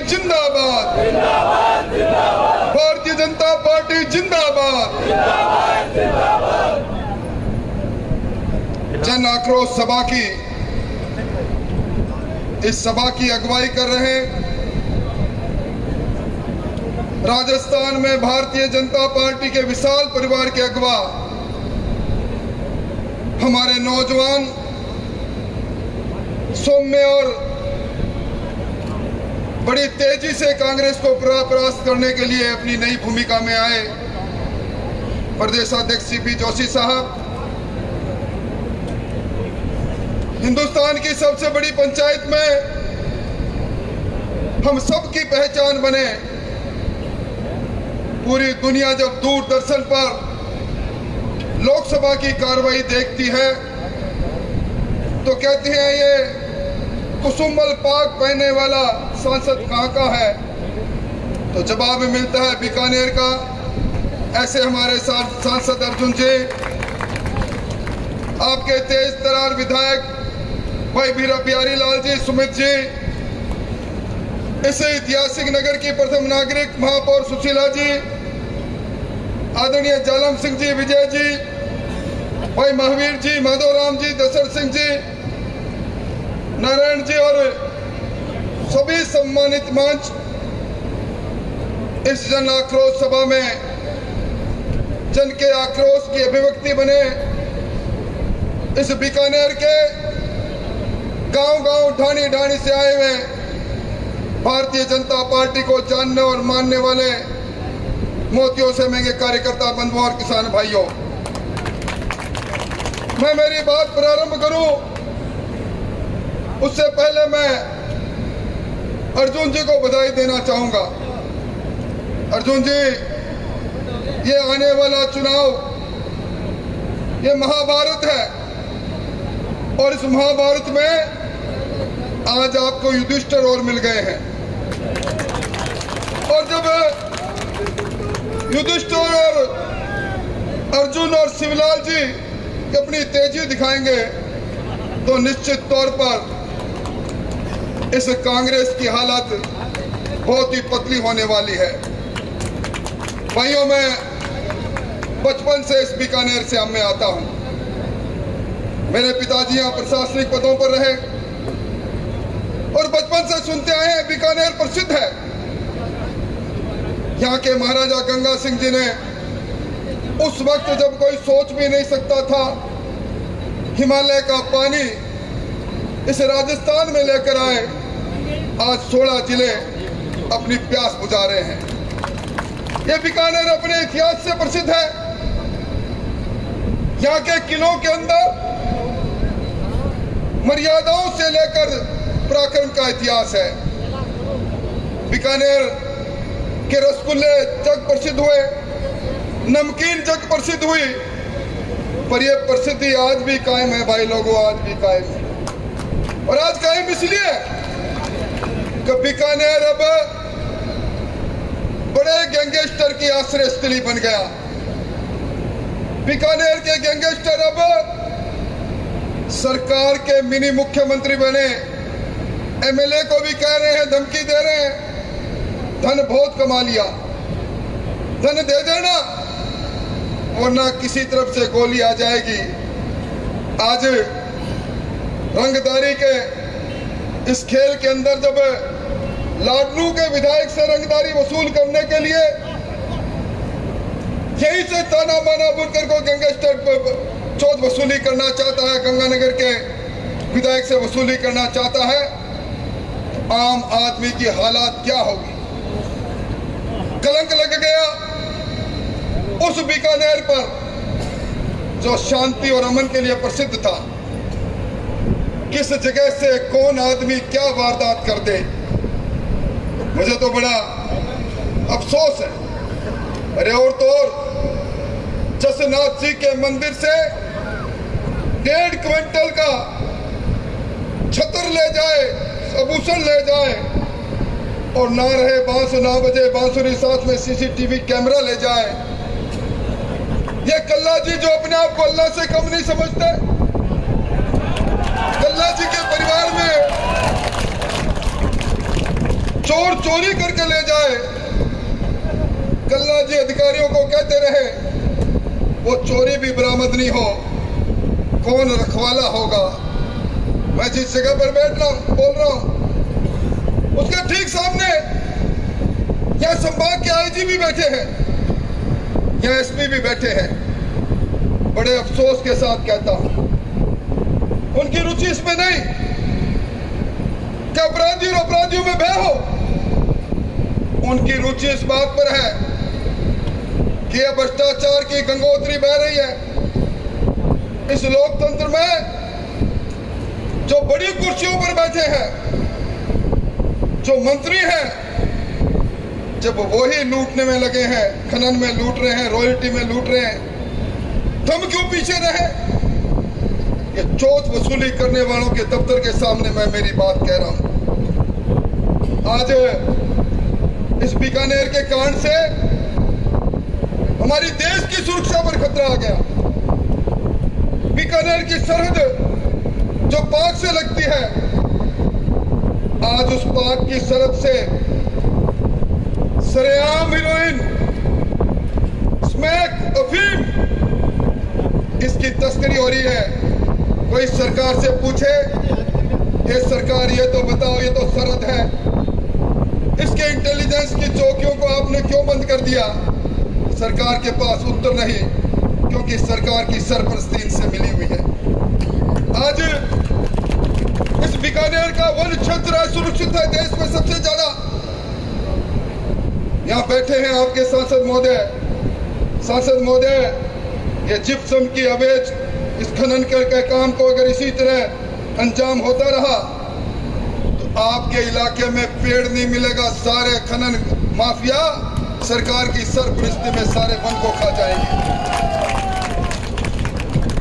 जिंदाबाद, भारतीय जनता पार्टी जिंदाबाद। जन आक्रोश सभा की इस सभा की अगुवाई कर रहे हैं राजस्थान में भारतीय जनता पार्टी के विशाल परिवार के अगवा हमारे नौजवान सौम्य और बड़ी तेजी से कांग्रेस को परास्त करने के लिए अपनी नई भूमिका में आए प्रदेश अध्यक्ष सीपी जोशी साहब, हिंदुस्तान की सबसे बड़ी पंचायत में हम सब की पहचान बने। पूरी दुनिया जब दूरदर्शन पर लोकसभा की कार्रवाई देखती है तो कहती है ये कुसुमल पाक पहनने वाला सांसद कहाँ का है, तो जवाब मिलता है बीकानेर का। ऐसे हमारे सांसद अर्जुन जी, आपके तेज तरार विधायक भाई बिहारी लाल जी, सुमित जी, इस ऐतिहासिक नगर की प्रथम नागरिक महापौर सुशीला जी, आदरणीय जालम सिंह जी, विजय जी, भाई महावीर जी, माधवराम जी, दशरथ सिंह जी, नारायण जी और सभी सम्मानित मंच इस जन आक्रोश सभा में जन के आक्रोश की अभिव्यक्ति बने। इस बीकानेर के गांव-गांव, ढाणी-ढाणी से आए हुए भारतीय जनता पार्टी को जानने और मानने वाले मोतियों से महंगे कार्यकर्ता बंधुओं और किसान भाइयों, मैं मेरी बात प्रारंभ करूं उससे पहले मैं अर्जुन जी को बधाई देना चाहूंगा। अर्जुन जी, ये आने वाला चुनाव ये महाभारत है और इस महाभारत में आज आपको युधिष्ठिर और मिल गए हैं। और जब युधिष्ठिर और अर्जुन और शिवलाल जी अपनी तेजी दिखाएंगे तो निश्चित तौर पर इस कांग्रेस की हालत बहुत ही पतली होने वाली है। भाइयों, मैं बचपन से इस बीकानेर से में आता हूं। मेरे पिताजी यहाँ प्रशासनिक पदों पर रहे और बचपन से सुनते आए हैं बीकानेर प्रसिद्ध है। यहाँ के महाराजा गंगा सिंह जी ने उस वक्त जब कोई सोच भी नहीं सकता था, हिमालय का पानी इस राजस्थान में लेकर आए। आज 16 जिले अपनी प्यास बुझा रहे हैं। ये बीकानेर अपने इतिहास से प्रसिद्ध है। यहाँ के किलों के अंदर मर्यादाओं से लेकर पराक्रम का इतिहास है। बीकानेर के रसगुल्ले जग प्रसिद्ध हुए, नमकीन जग प्रसिद्ध हुई, पर यह प्रसिद्धि आज भी कायम है भाई लोगों, आज भी कायम है। और आज कायम इसलिए कि बीकानेर अब बड़े गैंगस्टर की आश्रय स्थली बन गया। बीकानेर के गैंगस्टर अब सरकार के मिनी मुख्यमंत्री बने, एमएलए को भी कह रहे हैं, धमकी दे रहे हैं, धन बहुत कमा लिया, धन दे देना वरना किसी तरफ से गोली आ जाएगी। आज रंगदारी के इस खेल के अंदर जब लाडनू के विधायक से रंगदारी वसूल करने के लिए यही से ताना बाना बुनकर को गैंगस्टर चौथ वसूली करना चाहता है, गंगानगर के विधायक से वसूली करना चाहता है, आम आदमी की हालत क्या होगी। कलंक लग गया उस बीकानेर पर जो शांति और अमन के लिए प्रसिद्ध था। किस जगह से कौन आदमी क्या वारदात कर दे, मुझे तो बड़ा अफसोस है। अरे और तो और जसनाथ जी के मंदिर से 1.5 क्विंटल का छतर ले जाए, आभूषण ले जाए और ना रहे बांस, ना बजे बांसुरी, साथ में सीसीटीवी कैमरा ले जाए। ये कल्ला जी जो अपने आप को अल्लाह से कम नहीं समझते, कल्ला जी के परिवार में चोर चोरी करके ले जाए, कल्ला जी अधिकारियों को कहते रहे वो चोरी भी बरामद नहीं हो, कौन रखवाला होगा। मैं जिस जगह पर बैठ रहा हूं बोल रहा हूं उसके ठीक सामने यहाँ संभाग के आईजी भी बैठे हैं, यहाँ एसपी भी बैठे हैं। बड़े अफसोस के साथ कहता हूं उनकी रुचि इसमें नहीं कि अपराधी और अपराधियों में भय हो, उनकी रुचि इस बात पर है कि यह भ्रष्टाचार की गंगोत्री बह रही है। इस लोकतंत्र में जो बड़ी कुर्सियों पर बैठे हैं, जो मंत्री हैं, जब वही लूटने में लगे हैं, खनन में लूट रहे हैं, रॉयल्टी में लूट रहे हैं, तो हम क्यों पीछे रहे। ये चोट वसूली करने वालों के दफ्तर के सामने मैं मेरी बात कह रहा हूं। आज इस बीकानेर के कांड से हमारी देश की सुरक्षा पर खतरा आ गया। बीकानेर की सरहद जो पाक से लगती है, आज उस पाक की सरहद से सरेआम हेरोइन, स्मैक, अफीम, इसकी तस्करी हो रही है। कोई सरकार से पूछे, ये सरकार ये तो बताओ, ये तो सरहद है, इसके इंटेलिजेंस की चौकियों को आपने क्यों बंद कर दिया। सरकार के पास उत्तर नहीं, क्योंकि सरकार की सरपरस्ती इनसे मिली हुई है। आज इस बीकानेर का वन क्षेत्र सुरक्षित है देश में सबसे ज्यादा। यहाँ बैठे हैं आपके सांसद महोदय, ये जिप्सम की अवैध इस खनन के काम को अगर इसी तरह अंजाम होता रहा तो आपके इलाके में पेड़ नहीं मिलेगा। सारे खनन माफिया सरकार की सरपरस्ती में सारे वन को खा जाएंगे।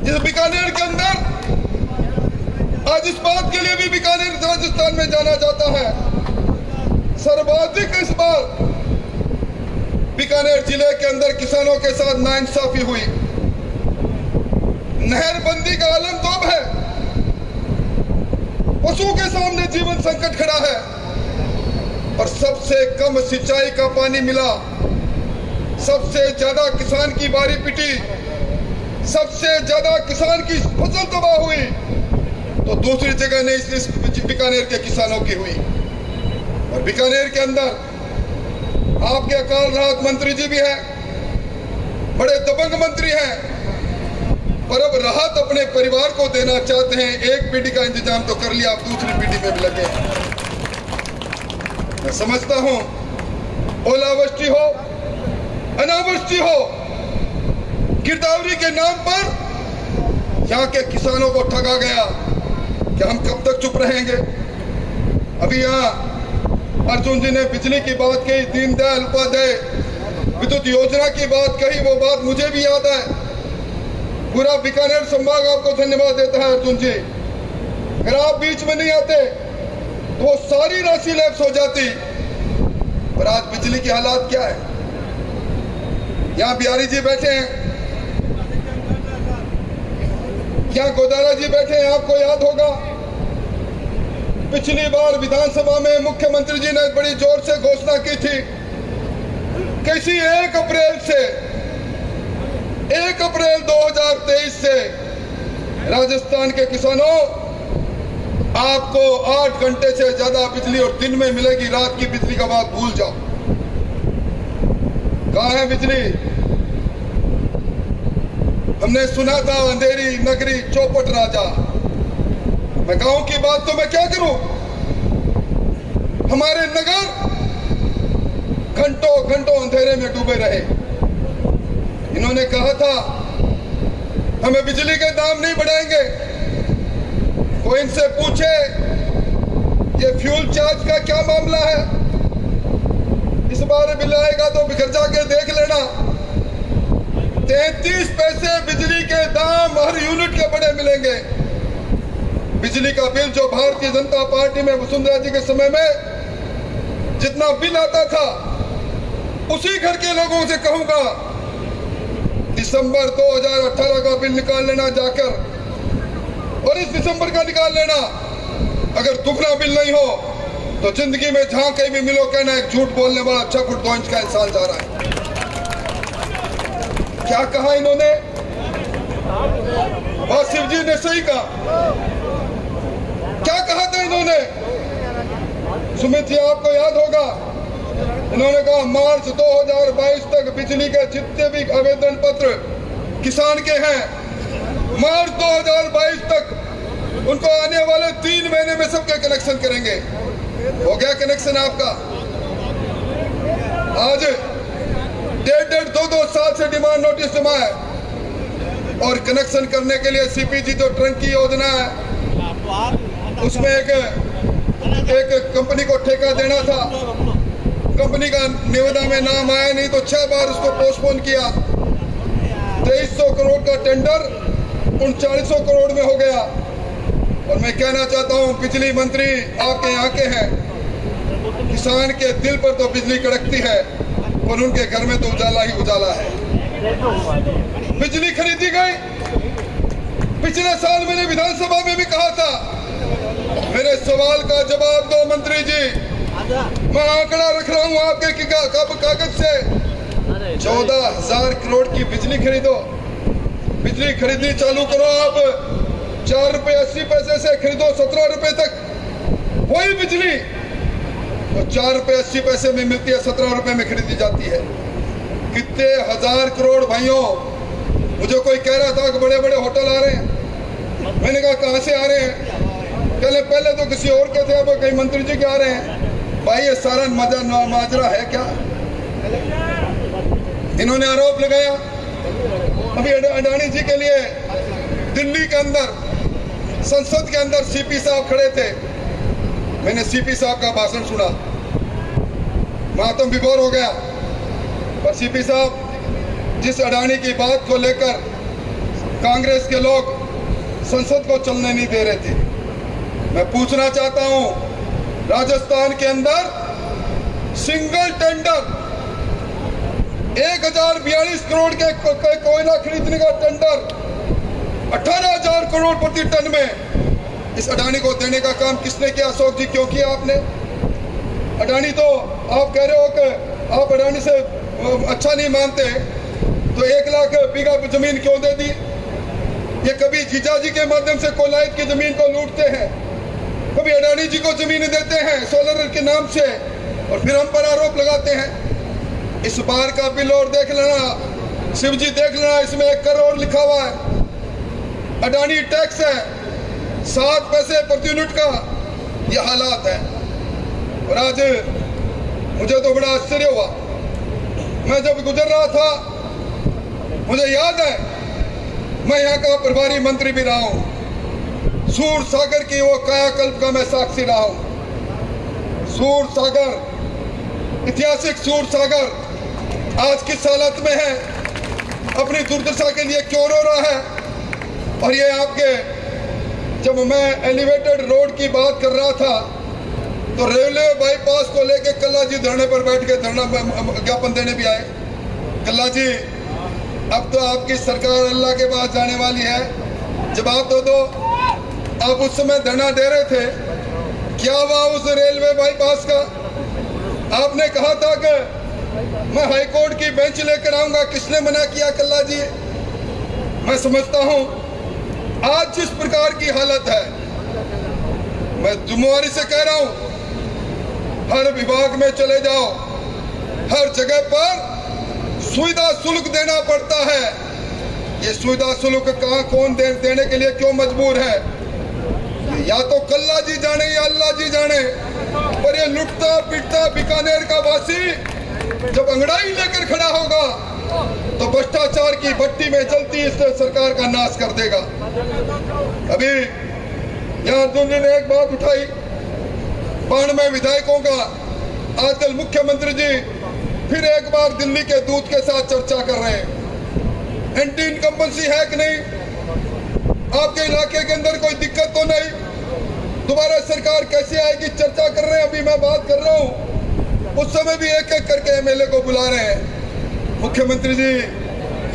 जिस बीकानेर के अंदर आज इस बात के लिए भी बीकानेर राजस्थान में जाना जाता है, सर्वाधिक इस बार बीकानेर जिले के अंदर किसानों के साथ नाइंसाफी हुई। नहरबंदी का आलम तोब है, पशु के सामने जीवन संकट खड़ा है और सबसे कम सिंचाई का पानी मिला, सबसे ज्यादा किसान की बारी पिटी, सबसे ज्यादा किसान की फसल तबाह हुई, तो दूसरी जगह नहीं इस बीकानेर के किसानों की हुई। और बीकानेर के अंदर आपके अकाल राहत मंत्री जी भी हैं, बड़े दबंग मंत्री हैं, पर अब राहत अपने परिवार को देना चाहते हैं। एक पीढ़ी का इंतजाम तो कर लिया, आप दूसरी पीढ़ी में भी लगे हैं। मैं समझता हूं ओलावृष्टि हो, अनावृष्टि हो, गिरदावरी के नाम पर यहाँ के किसानों को ठगा गया। क्या हम कब तक चुप रहेंगे। अभी यहाँ अर्जुन जी ने बिजली की बात कही, दीनदयाल उपाध्याय विद्युत योजना की बात कही, वो बात मुझे भी याद है। पूरा बीकानेर संभाग आपको धन्यवाद देता है अर्जुन जी। अगर आप बीच में नहीं आते तो वो सारी राशि लैप्स हो जाती। पर आज बिजली की हालात क्या है। यहाँ बिहारी जी बैठे हैं, यहाँ गोदारा जी बैठे हैं। आपको याद होगा पिछली बार विधानसभा में मुख्यमंत्री जी ने बड़ी जोर से घोषणा की थी कि इसी 1 अप्रैल 2023 से राजस्थान के किसानों आपको 8 घंटे से ज्यादा बिजली और दिन में मिलेगी, रात की बिजली का बात भूल जाओ। कहाँ है बिजली। हमने सुना था अंधेरी नगरी चौपट राजा। मैं गांव की बात तो मैं क्या करूं। हमारे नगर घंटों घंटों अंधेरे में डूबे रहे। इन्होंने कहा था हमें बिजली के दाम नहीं बढ़ाएंगे। कोई इनसे पूछे ये फ्यूल चार्ज का क्या मामला है, इस बार बिल आएगा तो बिखर जाके देख लेना। 33 पैसे बिजली के दाम हर यूनिट के बड़े मिलेंगे। बिजली का बिल जो भारतीय जनता पार्टी में वसुंधरा जी के समय में जितना बिल आता था, उसी घर के लोगों से कहूंगा दिसंबर 2018 का बिल निकाल लेना जाकर और इस दिसंबर का निकाल लेना। अगर दुगना बिल नहीं हो तो जिंदगी में जहां कहीं भी मिलो कहना एक झूठ बोलने वाला 6 फुट 2 इंच का इंसान जा रहा है। क्या कहा इन्होंने? बात शिव जी ने सही कहा। क्या कहा था इन्होंने? सुमित जी आपको याद होगा, इन्होंने कहा मार्च 2022 तक बिजली के जितने भी आवेदन पत्र किसान के हैं, मार्च 2022 तक उनको आने वाले 3 महीने में सबके कनेक्शन करेंगे। हो गया कनेक्शन आपका? आज 1.5 2 साल से डिमांड नोटिस जमा है और कनेक्शन करने के लिए सीपीजी जो टंकी योजना है उसमें एक कंपनी को ठेका देना था। कंपनी का निविदा में नाम आया नहीं तो 6 बार उसको पोस्टपोन किया। 2300 करोड़ का टेंडर 3900 करोड़ में हो गया। और मैं कहना चाहता हूं बिजली मंत्री आपके यहाँ के हैं, किसान के दिल पर तो बिजली कड़कती है और उनके घर में तो उजाला ही उजाला है। बिजली खरीदी गई। पिछले साल मैंने विधानसभा में भी कहा था, मेरे सवाल का जवाब दो मंत्री जी। मैं आंकड़ा रख रहा हूं आपके कागज से। 14,000 करोड़ की बिजली खरीदो, बिजली खरीदनी चालू करो। आप 4 रुपए 80 पैसे से खरीदो 17 रुपए तक। वही बिजली तो 4 रुपए 80 पैसे में मिलती है, 17 रुपए में खरीदी जाती है। कितने हजार करोड़ भाइयों। मुझे कोई कह रहा था कि बड़े बड़े होटल आ रहे हैं। मैंने कहा कहां से आ रहे हैं? पहले तो किसी और के थे, अब कई मंत्री जी के आ रहे हैं। भाई ये सारा माजरा है क्या? इन्होंने आरोप लगाया। अभी अडानी जी के लिए दिल्ली के अंदर संसद के अंदर सीपी साहब खड़े थे। मैंने सीपी साहब का भाषण सुना, मातम विभोर हो गया। पर सीपी साहब जिस अडानी की बात को लेकर कांग्रेस के लोग संसद को चलने नहीं दे रहे थे, मैं पूछना चाहता हूं, राजस्थान के अंदर सिंगल टेंडर 1042 करोड़ के कोयला खरीदने का टेंडर 18,000 करोड़ प्रति टन में इस अडानी को देने का काम किसने किया? अशोक जी क्यों किया आपने? अडानी तो आप कह रहे हो कि आप अडानी से अच्छा नहीं मानते, तो 1 लाख बीघा जमीन क्यों दे दी? ये कभी जीजा जी के माध्यम से कोलायत की जमीन को लूटते हैं, कभी अडानी जी को जमीन देते हैं सोलर के नाम से और फिर हम पर आरोप लगाते हैं। इस बार का बिल और देख लेना, शिव जी देख लेना, इसमें 1 करोड़ लिखा हुआ है। अडानी टैक्स है 7 पैसे प्रति यूनिट का। यह हालात है। और आज मुझे तो बड़ा आश्चर्य हुआ, मैं जब गुजर रहा था, मुझे याद है मैं यहाँ का प्रभारी मंत्री भी रहा हूँ। सूर सागर की वो कायाकल्प का मैं साक्षी रहा हूँ। सूर सागर, ऐतिहासिक सूर सागर आज किस हालत में है, अपनी दुर्दशा के लिए क्यों रो रहा है? और ये आपके, जब मैं एलिवेटेड रोड की बात कर रहा था तो रेलवे बाईपास को लेके कल्ला जी धरने पर बैठ के धरना ज्ञापन देने भी आए। कल्ला जी अब तो आपकी सरकार अल्लाह के पास जाने वाली है, जवाब तो दो। आप उस समय धरना दे रहे थे, क्या हुआ उस रेलवे बाईपास का? आपने कहा था कि मैं हाईकोर्ट की बेंच लेकर आऊंगा, किसने मना किया कल्ला जी? मैं समझता हूं आज जिस प्रकार की हालत है, मैं जिम्मेवारी से कह रहा हूं, हर विभाग में चले जाओ, हर जगह पर सुविधा शुल्क देना पड़ता है। ये सुविधा शुल्क कहां कौन देने के लिए क्यों मजबूर है? या तो कल्ला जी जाने या अल्लाह जी जाने। पर ये लुटता पिटता बीकानेर का वासी जब अंगड़ाई लेकर खड़ा होगा तो भ्रष्टाचार की भट्टी में जलती इस सरकार का नाश कर देगा। अभी यहाँ अर्जुन ने एक बात उठाई, 92 विधायकों का। आजकल मुख्यमंत्री जी फिर एक बार दिल्ली के दूत के साथ चर्चा कर रहे हैं। एंटी इनकम्बेंसी है कि नहीं? आपके इलाके के अंदर कोई दिक्कत तो नहीं? दोबारा सरकार कैसे आएगी चर्चा कर रहे हैं। अभी मैं बात कर रहा हूँ, उस समय भी एक एक करके एमएलए को बुला रहे हैं। मुख्यमंत्री जी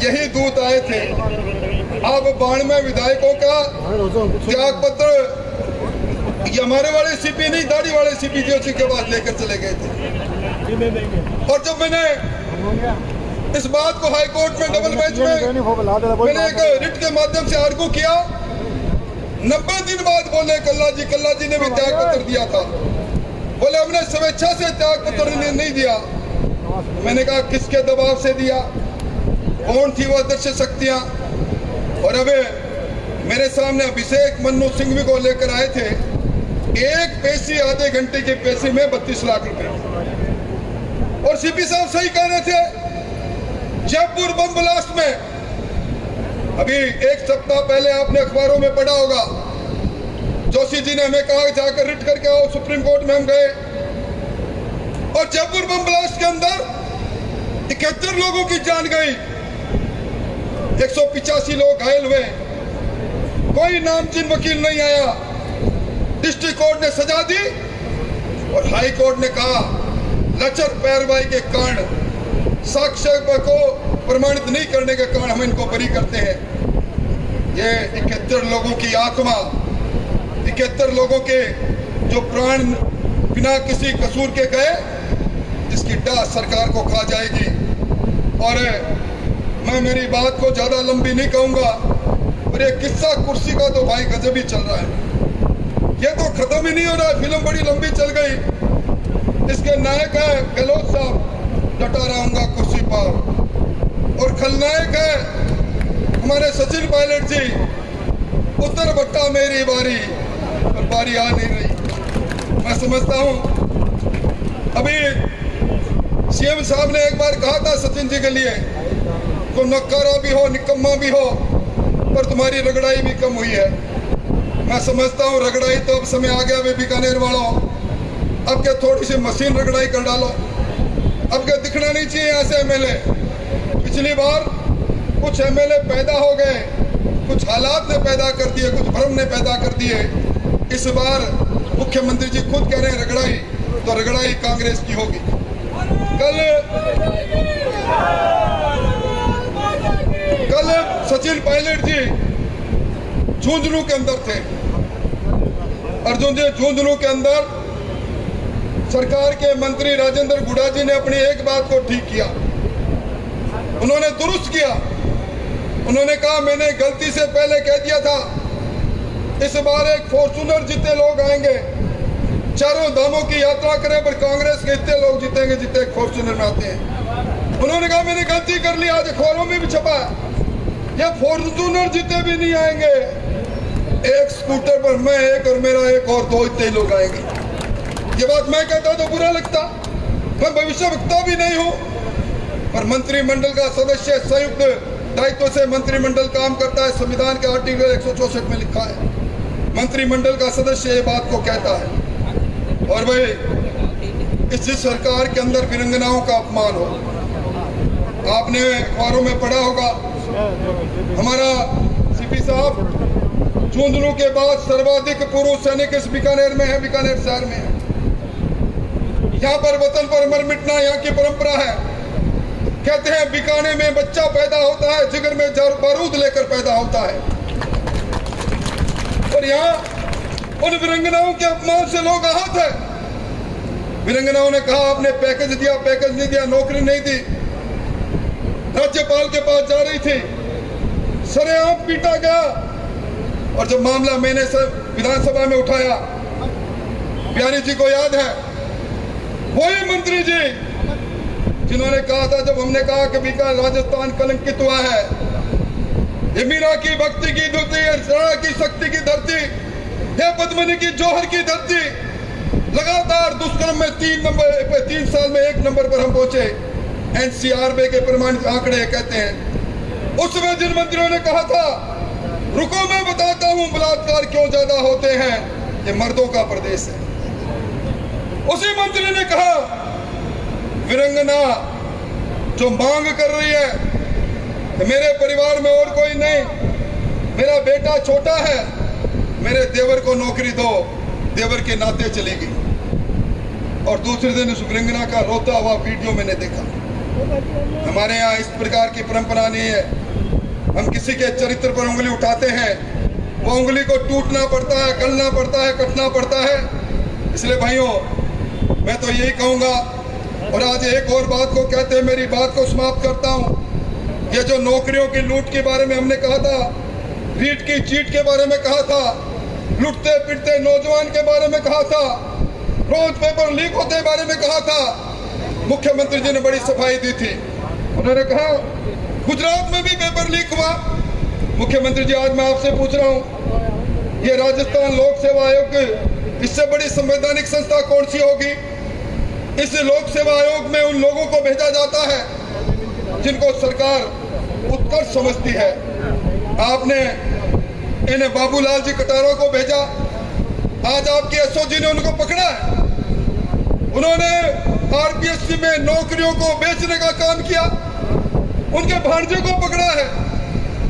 यही दूत आए थे। अब 92 विधायकों का त्याग पत्र ये हमारे वाले सीपी नहीं, दाढ़ी वाले सीपी जोशी के पास लेकर चले गए थे। और जब मैंने इस बात को हाई कोर्ट में डबल बेंच में मैंने एक रिट के माध्यम से आर्गू किया, 90 दिन बाद बोले कल्ला जी ने भी त्याग पत्र दिया था। बोले हमने स्वेच्छा से त्याग पत्र नहीं दिया। मैंने कहा किसके दबाव से दिया, कौन थी वो अदृश्य शक्तियां। और अब मेरे सामने अभिषेक मनु सिंघवी को लेकर आए थे, एक पेशी आधे घंटे की पेशी में 32 लाख रुपए। और सीपी साहब सही कह रहे थे। जयपुर बम ब्लास्ट में अभी एक सप्ताह पहले आपने अखबारों में पढ़ा होगा, जोशी जी ने हमें कहा जाकर रिट करके आओ, सुप्रीम कोर्ट में हम गए और जयपुर बम ब्लास्ट के अंदर 71 लोगों की जान गई, 185 लोग घायल हुए, कोई नामचीन वकील नहीं आया। डिस्ट्रिक्ट कोर्ट ने सजा दी और हाई कोर्ट ने कहा लचर पैरवाई के कारण, साक्ष्य को प्रमाणित नहीं करने के कारण हम इनको बरी करते हैं। ये 71 लोगों की आत्मा, 71 लोगों के जो प्राण बिना किसी कसूर के गए, इसकी डाह सरकार को खा जाएगी। और मैं मेरी बात को ज्यादा लंबी नहीं कहूंगा, और ये किस्सा कुर्सी का तो भाई गजब ही चल रहा है, ये तो खत्म ही नहीं हो रहा। फिल्म बड़ी लंबी चल गई। इसके नायक है गहलोत साहब, डटा रहूंगा कुर्सी पर, और खलनायक है हमारे सचिन पायलट जी, उत्तर बट्टा मेरी बारी, और बारी आ नहीं रही। मैं समझता हूं अभी सीएम साहब ने एक बार कहा था सचिन जी के लिए, तो नक्कारा भी हो निकम्मा भी हो, पर तुम्हारी रगड़ाई भी कम हुई है। मैं समझता हूँ रगड़ाई तो अब समय आ गया वे बीकानेर वालों, अब क्या थोड़ी सी मशीन रगड़ाई कर डालो, अब क्या दिखना नहीं चाहिए यहाँ से एमएलए। पिछली बार कुछ एमएलए पैदा हो गए, कुछ हालात ने पैदा कर दिए, कुछ भ्रम ने पैदा कर दिए। इस बार मुख्यमंत्री जी खुद कह रहे हैं रगड़ाई, तो रगड़ाई कांग्रेस की होगी। कल सचिन पायलट जी झुंझुनू के अंदर थे, अर्जुन जी झुंझुनू के अंदर सरकार के मंत्री राजेंद्र गुड़ा जी ने अपनी एक बात को ठीक किया, उन्होंने दुरुस्त किया। उन्होंने कहा मैंने गलती से पहले कह दिया था, इस बार एक फॉर्चूनर जितने लोग आएंगे, चारों धामों की यात्रा करें, पर कांग्रेस के इतने लोग जीतेंगे जितने एक फॉर्चूनर में आते हैं। उन्होंने कहा मैंने गलती कर ली, आज अखबारों में भी छपा है, ये फॉर्चूनर जितने भी नहीं आएंगे, एक स्कूटर पर मैं एक और मेरा एक और दो, इतने लोग आएंगे। ये बात मैं कहता तो बुरा लगता, मैं भविष्य वक्ता भी नहीं हूं, पर मंत्रिमंडल का सदस्य संयुक्त दायित्व से मंत्रिमंडल काम करता है। संविधान के आर्टिकल 164 में लिखा है मंत्रिमंडल का सदस्य ये बात को कहता है। और भाई इस सरकार के अंदर वीरंगनाओं का अपमान हो, आपने अखबारों में पढ़ा होगा, हमारा सीपी साहब झुंझुनू के बाद सर्वाधिक पुरुष सैनिक इस बीकानेर में है, बीकानेर शहर में है। यहाँ पर वतन पर मर मिटना यहाँ की परंपरा है। कहते हैं बीकानेर में बच्चा पैदा होता है, जिगर में बारूद लेकर पैदा होता है। और यहाँ उन वीरंगनाओं के अपमान से लोग आहत है। वीरंगनाओं ने कहा आपने पैकेज दिया, पैकेज नहीं दिया, नौकरी नहीं दी। राज्यपाल के पास जा रही थी, सरेआम पीटा गया। और जब मामला मैंने विधानसभा में उठाया, प्यारी जी को याद है, वही मंत्री जी जिन्होंने कहा था, जब हमने कहा कि बीकानेर राजस्थान कलंकित हुआ है, ये मीरा की भक्ति की धरती, राणा की शक्ति की धरती, ये पद्मिनी की जौहर की धरती, लगातार दुष्कर्म में 3 साल में 1 नंबर पर हम पहुंचे। एनसीआरबी के प्रमाणित आंकड़े कहते हैं। उस समय जिन मंत्रियों ने कहा था रुको मैं बताता हूं बलात्कार क्यों ज्यादा होते हैं, ये मर्दों का प्रदेश है, उसी मंत्री ने कहा वीरंगना जो मांग कर रही है कि मेरे परिवार में और कोई नहीं, मेरा बेटा छोटा है, मेरे देवर को नौकरी दो, देवर के नाते चली गई। और दूसरे दिन उस वीरंगना का रोता हुआ वीडियो मैंने देखा। हमारे यहाँ इस प्रकार की परंपरा नहीं है, हम किसी के चरित्र पर उंगली उठाते हैं वो उंगली को टूटना पड़ता है, गलना पड़ता है, कटना पड़ता है। इसलिए भाइयों, मैं तो यही कहूँगा, और आज एक और बात को कहते हैं मेरी बात को समाप्त करता हूँ। ये जो नौकरियों की लूट के बारे में हमने कहा था, रीट की चीट के बारे में कहा था, लुटते पिटते नौजवान के बारे में कहा था, रोज पेपर लीक होते के बारे में कहा था, मुख्यमंत्री जी ने बड़ी सफाई दी थी। उन्होंने कहा गुजरात में भी पेपर लीक हुआ। मुख्यमंत्री जी, आज मैं आपसे पूछ रहा हूँ, ये राजस्थान लोक सेवा आयोग, इससे बड़ी संवैधानिक संस्था कौन सी होगी? इस लोक सेवा आयोग में उन लोगों को भेजा जाता है जिनको सरकार उत्कर्ष समझती है। आपने इन्हें बाबूलाल जी कटारा को भेजा, आज आपके एसओजी ने उनको पकड़ा है। उन्होंने आरपीएससी में नौकरियों को बेचने का काम किया, उनके भांजे को पकड़ा है,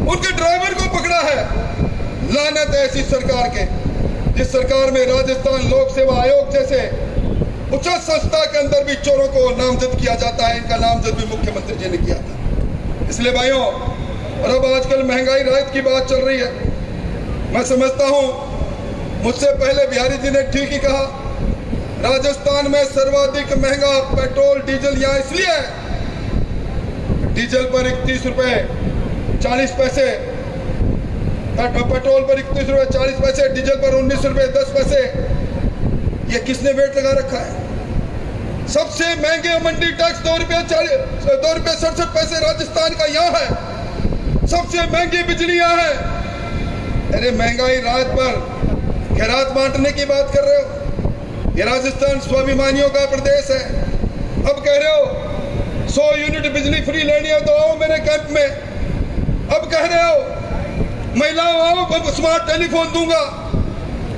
उनके ड्राइवर को पकड़ा है। लानत है ऐसी सरकार के, जिस सरकार में राजस्थान लोक सेवा आयोग जैसे उच्च संस्था के अंदर भी चोरों को नामजद किया जाता है। इनका नामजद भी मुख्यमंत्री जी ने किया था। इसलिए भाइयों, और अब आजकल महंगाई राहत की बात चल रही है, मैं समझता हूं मुझसे पहले बिहारी जी ने ठीक ही कहा, राजस्थान में सर्वाधिक महंगा पेट्रोल डीजल यहाँ इसलिए है, डीजल पर 31 रुपए 40 पैसे, पेट्रोल पर 31 रुपए 40 पैसे, डीजल पर 19 रुपए 10 पैसे। ये किसने वेट लगा रखा है? सबसे महंगे मंडी टैक्स 2 रुपए 67 पैसे राजस्थान का यहाँ है। सबसे महंगी बिजली यहाँ है। अरे महंगाई राहत पर खैरात बांटने की बात कर रहे हो? ये राजस्थान स्वाभिमानियों का प्रदेश है। अब कह रहे हो 100 यूनिट बिजली फ्री लेनी है तो आओ मेरे कैंप में। अब कह रहे हो महिलाओं आओ स्मार्ट टेलीफोन दूंगा।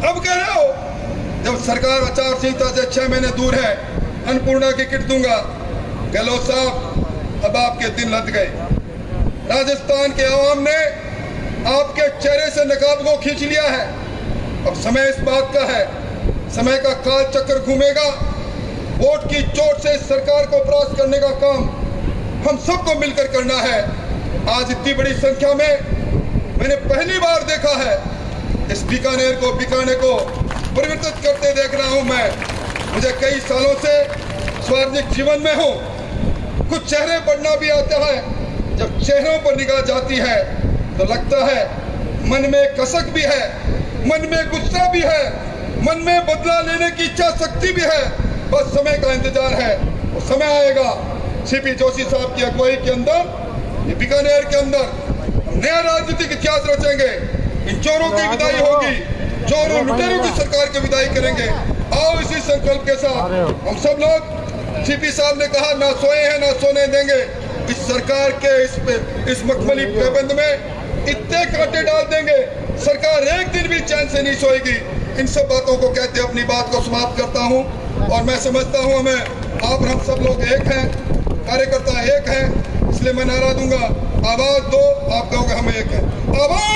अब कह रहे हो जब सरकार आचार संहिता से 6 महीने दूर है अन्नपूर्णा की किट दूंगा। गहलोत साहब, अब आपके दिन लद गए। राजस्थान के आवाम ने आपके चेहरे से नकाब को खींच लिया है। अब समय इस बात का है, समय का काल चक्कर घूमेगा। वोट की चोट से सरकार को परास्त करने का काम हम सबको मिलकर करना है। आज इतनी बड़ी संख्या में मैंने पहली बार देखा है। इस बीकानेर को बीकानेर को परिवर्तित करते देख रहा हूं मैं। मुझे कई सालों से सार्वजनिक जीवन में हूं। कुछ चेहरे पढ़ना भी आता है। जब चेहरों पर निगाह जाती है तो लगता है मन में कसक भी है, मन में गुस्सा भी है, मन में बदला लेने की इच्छा शक्ति भी है। बस समय का इंतजार है। वो समय आएगा सीपी जोशी साहब की अगुवाई के अंदर, ये बीकानेर के अंदर हम नया राजनीतिक इतिहास रचेंगे। इन चोरों की विदाई होगी, चोरों लुटेरों की सरकार की विदाई करेंगे। आओ इसी संकल्प के साथ हम सब लोग, सीपी साहब ने कहा ना सोए हैं ना सोने देंगे। इस सरकार के इस मखमली प्रबंध में इतने कांटे डाल देंगे, सरकार एक दिन भी चैन से नहीं सोएगी। इन सब बातों को कहते अपनी बात को समाप्त करता हूं। और मैं समझता हूं हमें आप हम सब लोग एक हैं, कार्यकर्ता एक हैं। इसलिए मैं नारा दूंगा, आवाज दो, आप कहोगे हम एक हैं। आवाज